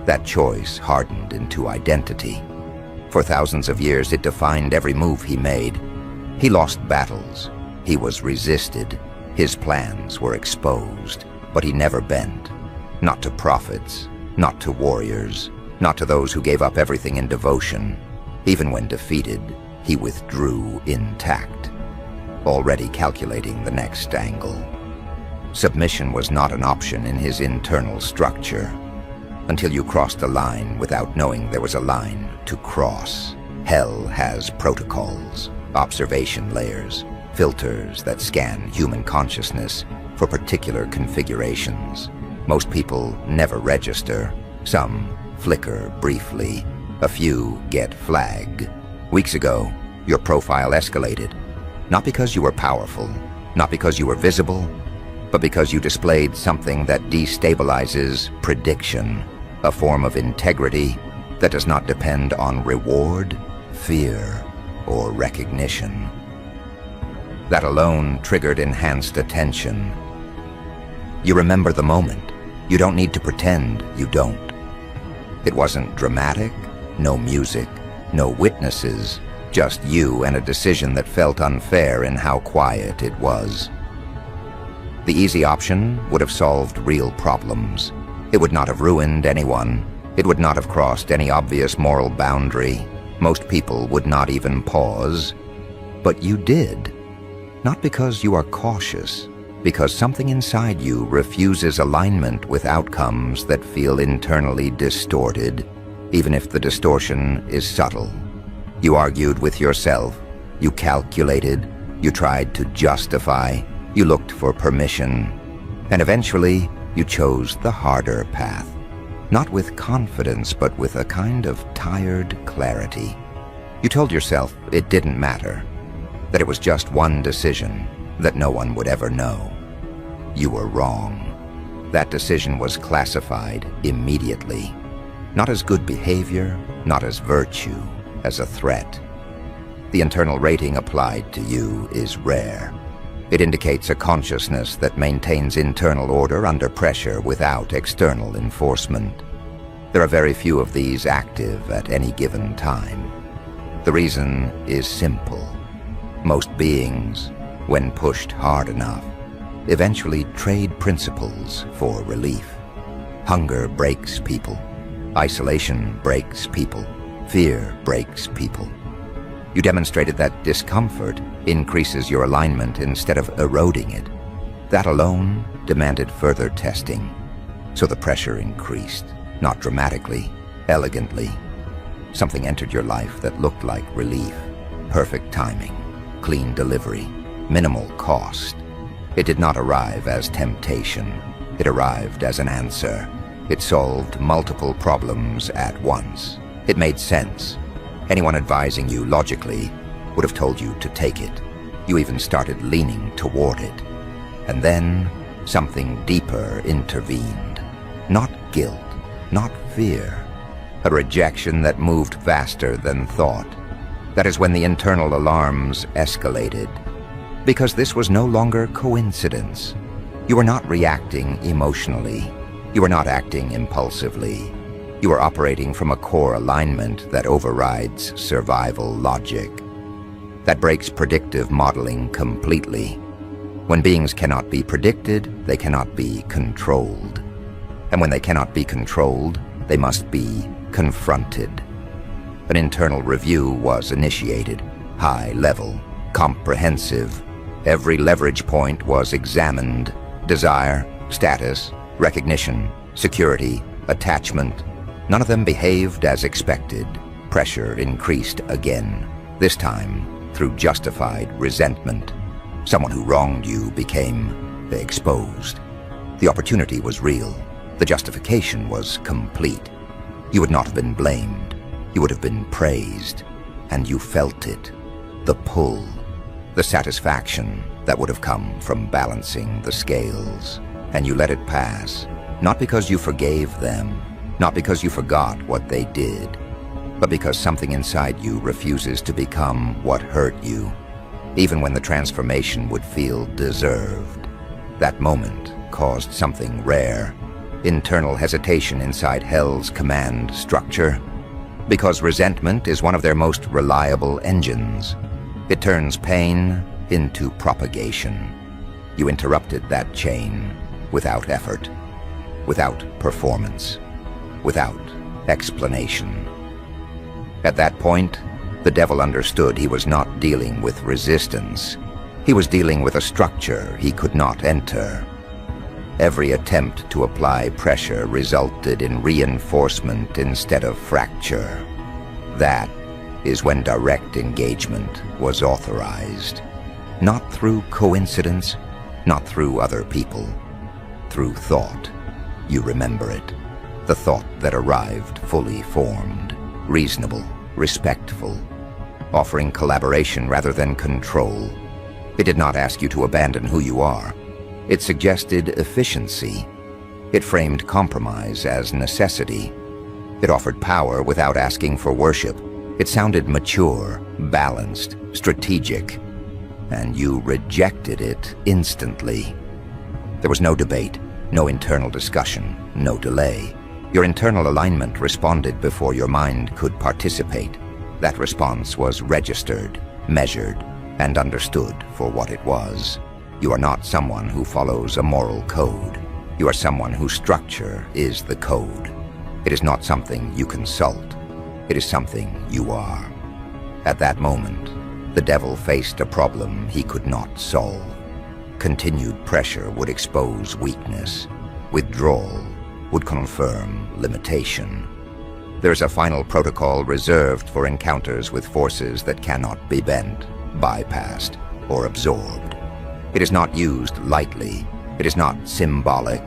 That choice hardened into identity. For thousands of years, it defined every move he made. He lost battles. He was resisted. His plans were exposed, but he never bent. Not to prophets, not to warriors, not to those who gave up everything in devotion. Even when defeated, he withdrew intact, already calculating the next angle. Submission was not an option in his internal structure. Until you crossed a line without knowing there was a line to cross. Hell has protocols, observation layers, filters that scan human consciousness for particular configurations. Most people never register. Some flicker briefly, A few get flagged. Weeks ago, your profile escalated. Not because you were powerful, not because you were visible, but because you displayed something that destabilizes prediction, a form of integrity that does not depend on reward, fear, or recognition. That alone triggered enhanced attention. You remember the moment. You don't need to pretend you don't. It wasn't dramatic, no music, no witnesses, just you and a decision that felt unfair in how quiet it was. The easy option would have solved real problems. It would not have ruined anyone. It would not have crossed any obvious moral boundary. Most people would not even pause. But you did. Not because you are cautious, because something inside you refuses alignment with outcomes that feel internally distorted, even if the distortion is subtle. You argued with yourself, you calculated, you tried to justify, you looked for permission, and eventually you chose the harder path. Not with confidence, but with a kind of tired clarity. You told yourself it didn't matter, that it was just one decision, that no one would ever know. You were wrong. That decision was classified immediately, not as good behavior, not as virtue, as a threat. The internal rating applied to you is rare. It indicates a consciousness that maintains internal order under pressure without external enforcement. There are very few of these active at any given time. The reason is simple. Most beings, when pushed hard enough, eventually trade principles for relief. Hunger breaks people. Isolation breaks people. Fear breaks people. You demonstrated that discomfort increases your alignment instead of eroding it. That alone demanded further testing. So the pressure increased, not dramatically, elegantly. Something entered your life that looked like relief, perfect timing, clean delivery, minimal cost. It did not arrive as temptation. It arrived as an answer. It solved multiple problems at once. It made sense. Anyone advising you logically would have told you to take it. You even started leaning toward it. And then something deeper intervened. Not guilt, not fear. A rejection that moved faster than thought. That is when the internal alarms escalated. Because this was no longer coincidence. You were not reacting emotionally. You were not acting impulsively. You are operating from a core alignment that overrides survival logic. That breaks predictive modeling completely. When beings cannot be predicted, they cannot be controlled. And when they cannot be controlled, they must be confronted. An internal review was initiated, high level, comprehensive. Every leverage point was examined. Desire, status, recognition, security, attachment. None of them behaved as expected. Pressure increased again, this time through justified resentment. Someone who wronged you became exposed. The opportunity was real. The justification was complete. You would not have been blamed. You would have been praised. And you felt it. The pull. The satisfaction that would have come from balancing the scales. And you let it pass, not because you forgave them, not because you forgot what they did, but because something inside you refuses to become what hurt you, even when the transformation would feel deserved. That moment caused something rare, internal hesitation inside hell's command structure, because resentment is one of their most reliable engines. It turns pain into propagation. You interrupted that chain without effort, without performance, without explanation. At that point, the devil understood he was not dealing with resistance. He was dealing with a structure he could not enter. Every attempt to apply pressure resulted in reinforcement instead of fracture. That is when direct engagement was authorized. Not through coincidence, not through other people, through thought. You remember it. The thought that arrived fully formed. reasonable, respectful, offering collaboration rather than control. It did not ask you to abandon who you are. It suggested efficiency. It framed compromise as necessity. It offered power without asking for worship. It sounded mature, balanced, strategic, and you rejected it instantly. There was no debate, no internal discussion, no delay. Your internal alignment responded before your mind could participate. That response was registered, measured, and understood for what it was. You are not someone who follows a moral code. You are someone whose structure is the code. It is not something you consult. It is something you are. At that moment, the devil faced a problem he could not solve. Continued pressure would expose weakness. Withdrawal would confirm limitation. There is a final protocol reserved for encounters with forces that cannot be bent, bypassed, or absorbed. It is not used lightly. It is not symbolic.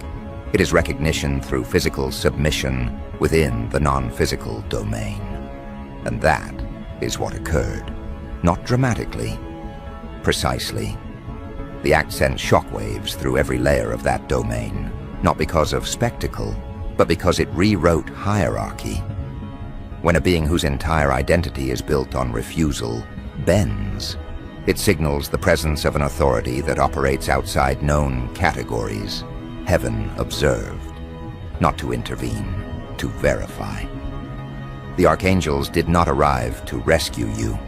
It is recognition through physical submission within the non-physical domain. And that is what occurred. Not dramatically, precisely. The act sent shockwaves through every layer of that domain, not because of spectacle, but because it rewrote hierarchy. When a being whose entire identity is built on refusal bends, it signals the presence of an authority that operates outside known categories, heaven observed, not to intervene, to verify. The archangels did not arrive to rescue you.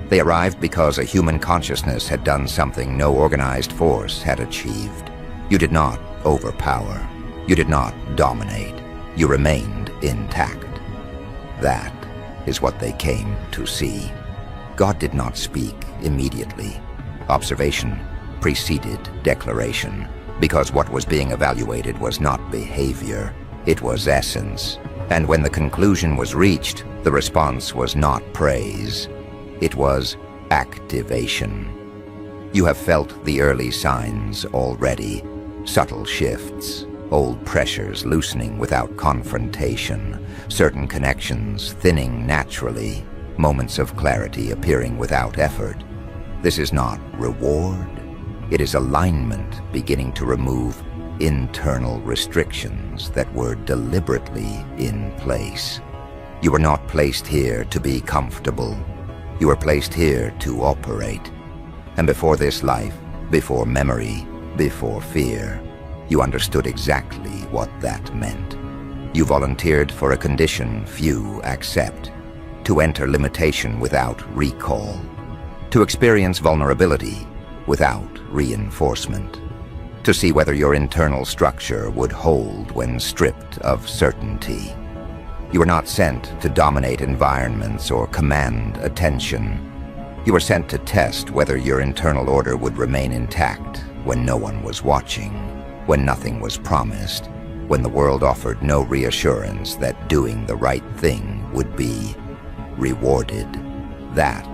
They arrived because a human consciousness had done something no organized force had achieved. You did not overpower. You did not dominate. You remained intact. That is what they came to see. God did not speak immediately. Observation preceded declaration, because what was being evaluated was not behavior, it was essence. And when the conclusion was reached, the response was not praise. It was activation. You have felt the early signs already. Subtle shifts, old pressures loosening without confrontation, certain connections thinning naturally, moments of clarity appearing without effort. This is not reward. It is alignment beginning to remove internal restrictions that were deliberately in place. You were not placed here to be comfortable. You were placed here to operate. And before this life, before memory, before fear, you understood exactly what that meant. You volunteered for a condition few accept, to enter limitation without recall, to experience vulnerability without reinforcement, to see whether your internal structure would hold when stripped of certainty. You were not sent to dominate environments or command attention. You were sent to test whether your internal order would remain intact when no one was watching, when nothing was promised, when the world offered no reassurance that doing the right thing would be rewarded. That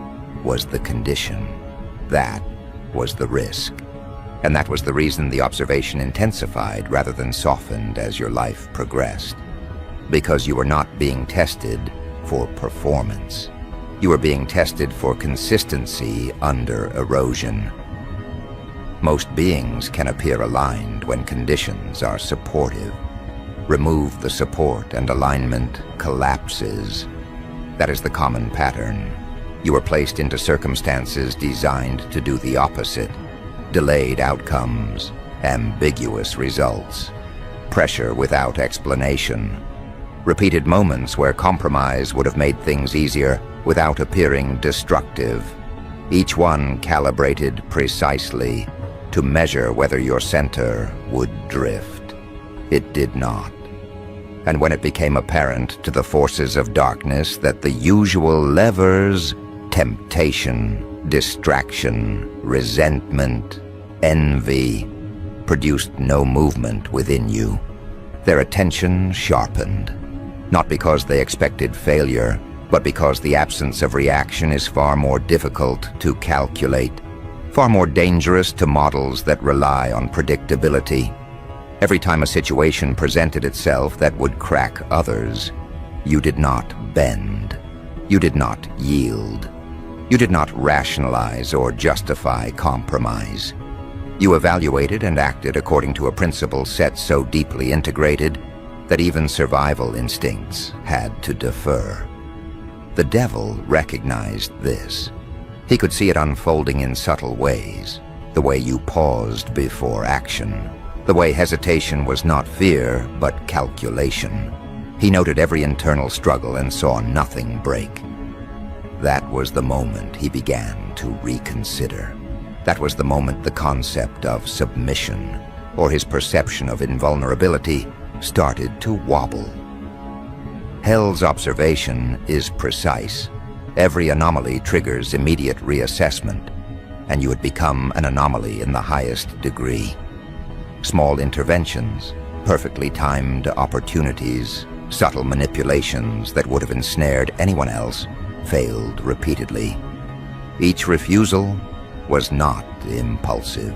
was the condition. That was the risk. And that was the reason the observation intensified rather than softened as your life progressed. Because you were not being tested for performance. You were being tested for consistency under erosion. Most beings can appear aligned when conditions are supportive. Remove the support and alignment collapses. That is the common pattern. You were placed into circumstances designed to do the opposite. Delayed outcomes, ambiguous results, pressure without explanation, repeated moments where compromise would have made things easier without appearing destructive, each one calibrated precisely to measure whether your center would drift. It did not. And when it became apparent to the forces of darkness that the usual levers, temptation, distraction, resentment, envy, produced no movement within you, their attention sharpened, not because they expected failure, but because the absence of reaction is far more difficult to calculate, far more dangerous to models that rely on predictability. Every time a situation presented itself that would crack others, you did not bend. You did not yield. You did not rationalize or justify compromise. You evaluated and acted according to a principle set so deeply integrated that even survival instincts had to defer. The devil recognized this. He could see it unfolding in subtle ways, the way you paused before action, the way hesitation was not fear, but calculation. He noted every internal struggle and saw nothing break. That was the moment he began to reconsider. That was the moment the concept of submission, or his perception of invulnerability, started to wobble. Hell's observation is precise. Every anomaly triggers immediate reassessment, and you had become an anomaly in the highest degree. Small interventions, perfectly timed opportunities, subtle manipulations that would have ensnared anyone else failed repeatedly. Each refusal was not impulsive.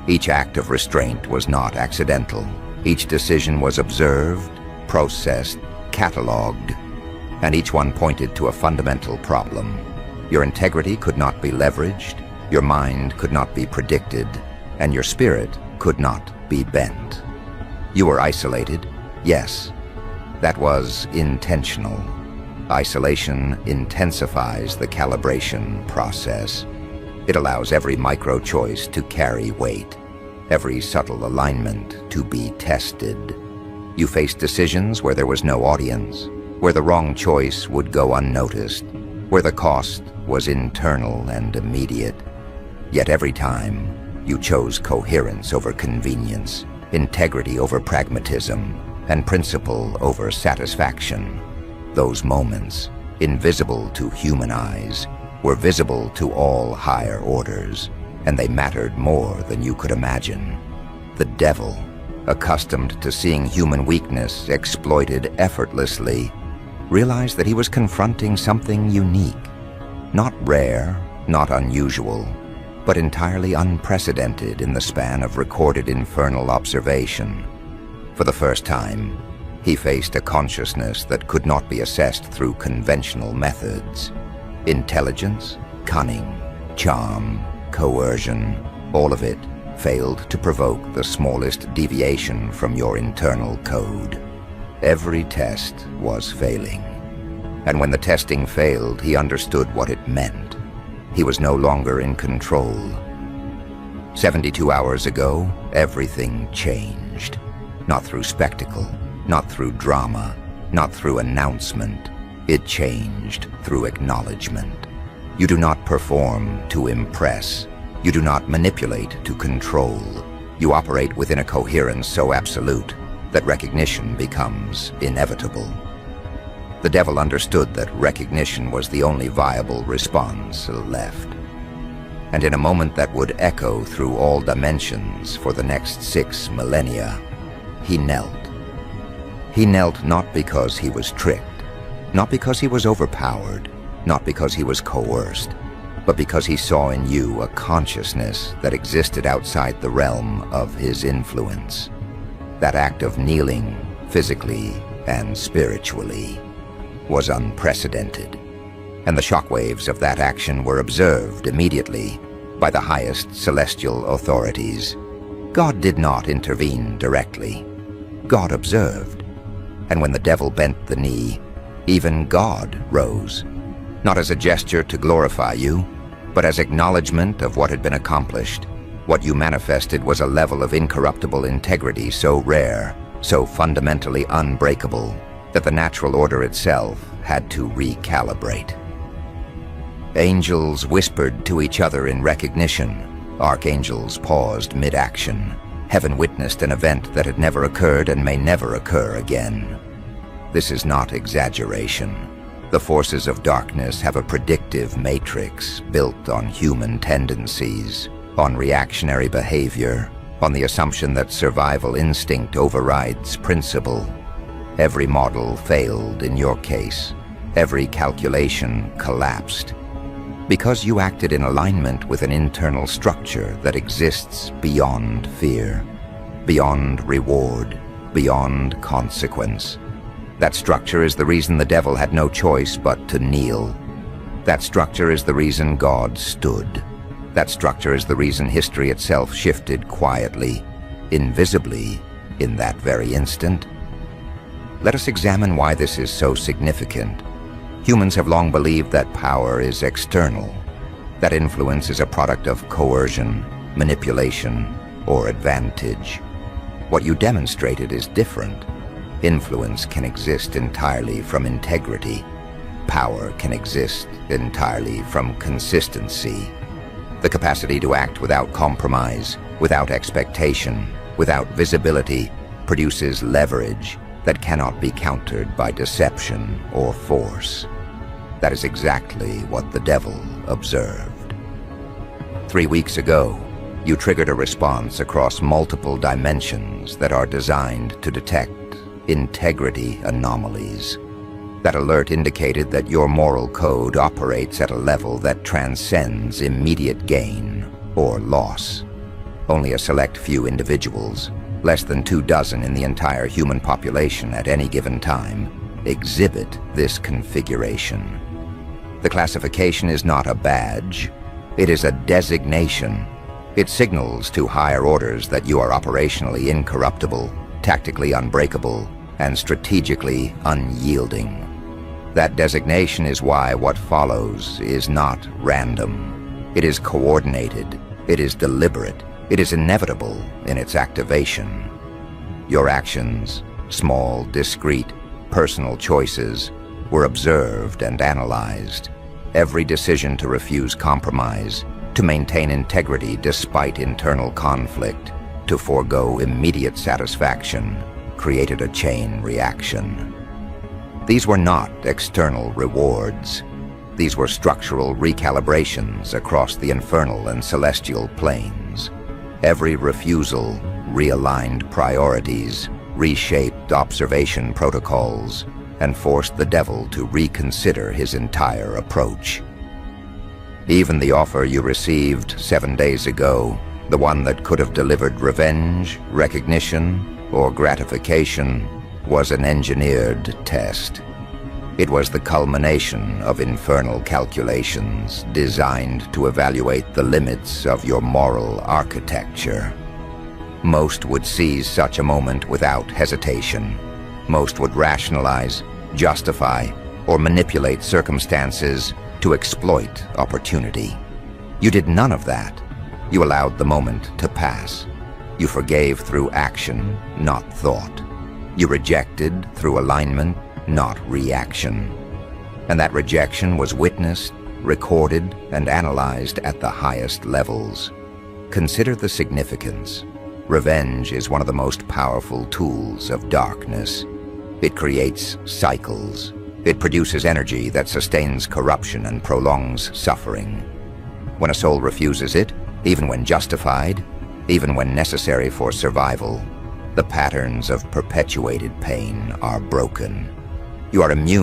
Each act of restraint was not accidental. Each decision was observed, processed, catalogued, and each one pointed to a fundamental problem. Your integrity could not be leveraged, your mind could not be predicted, and your spirit could not be bent. You were isolated, yes. That was intentional. Isolation intensifies the calibration process. It allows every micro-choice to carry weight, every subtle alignment to be tested. You faced decisions where there was no audience, where the wrong choice would go unnoticed, where the cost was internal and immediate. Yet every time, you chose coherence over convenience, integrity over pragmatism, and principle over satisfaction. Those moments, invisible to human eyes, were visible to all higher orders, and they mattered more than you could imagine. The devil, accustomed to seeing human weakness exploited effortlessly, realized that he was confronting something unique, not rare, not unusual, but entirely unprecedented in the span of recorded infernal observation. For the first time, he faced a consciousness that could not be assessed through conventional methods. Intelligence, cunning, charm, coercion, all of it failed to provoke the smallest deviation from your internal code. Every test was failing. And when the testing failed, he understood what it meant. He was no longer in control. 72 hours ago, everything changed. Not through spectacle, not through drama, not through announcement. It changed through acknowledgement. You do not perform to impress. You do not manipulate to control. You operate within a coherence so absolute that recognition becomes inevitable. The devil understood that recognition was the only viable response left. And in a moment that would echo through all dimensions for the next 6 millennia, he knelt. He knelt not because he was tricked, not because he was overpowered, not because he was coerced, but because he saw in you a consciousness that existed outside the realm of his influence. That act of kneeling, physically and spiritually, was unprecedented, and the shockwaves of that action were observed immediately by the highest celestial authorities. God did not intervene directly. God observed, and when the devil bent the knee, even God rose, not as a gesture to glorify you, but as acknowledgement of what had been accomplished. What you manifested was a level of incorruptible integrity so rare, so fundamentally unbreakable, that the natural order itself had to recalibrate. Angels whispered to each other in recognition. Archangels paused mid-action. Heaven witnessed an event that had never occurred and may never occur again. This is not exaggeration. The forces of darkness have a predictive matrix built on human tendencies, on reactionary behavior, on the assumption that survival instinct overrides principle. Every model failed in your case. Every calculation collapsed. Because you acted in alignment with an internal structure that exists beyond fear, beyond reward, beyond consequence. That structure is the reason the devil had no choice but to kneel. That structure is the reason God stood. That structure is the reason history itself shifted quietly, invisibly, in that very instant. Let us examine why this is so significant. Humans have long believed that power is external, that influence is a product of coercion, manipulation, or advantage. What you demonstrated is different. Influence can exist entirely from integrity. Power can exist entirely from consistency. The capacity to act without compromise, without expectation, without visibility, produces leverage that cannot be countered by deception or force. That is exactly what the devil observed. 3 weeks ago, you triggered a response across multiple dimensions that are designed to detect integrity anomalies. That alert indicated that your moral code operates at a level that transcends immediate gain or loss. Only a select few individuals, less than 24 in the entire human population at any given time, exhibit this configuration. The classification is not a badge. It is a designation. It signals to higher orders that you are operationally incorruptible, tactically unbreakable, and strategically unyielding. That designation is why what follows is not random. It is coordinated. It is deliberate. It is inevitable in its activation. Your actions, small, discrete, personal choices, were observed and analyzed. Every decision to refuse compromise, to maintain integrity despite internal conflict, to forego immediate satisfaction, created a chain reaction. These were not external rewards. These were structural recalibrations across the infernal and celestial planes. Every refusal realigned priorities, reshaped observation protocols, and forced the devil to reconsider his entire approach. Even the offer you received 7 days ago, the one that could have delivered revenge, recognition, or gratification, was an engineered test. It was the culmination of infernal calculations designed to evaluate the limits of your moral architecture. Most would seize such a moment without hesitation. Most would rationalize, justify, or manipulate circumstances to exploit opportunity. You did none of that. You allowed the moment to pass. You forgave through action, not thought. You rejected through alignment, not reaction. And that rejection was witnessed, recorded, and analyzed at the highest levels. Consider the significance. Revenge is one of the most powerful tools of darkness. It creates cycles. It produces energy that sustains corruption and prolongs suffering. When a soul refuses it, even when justified, even when necessary for survival, the patterns of perpetuated pain are broken. You are immune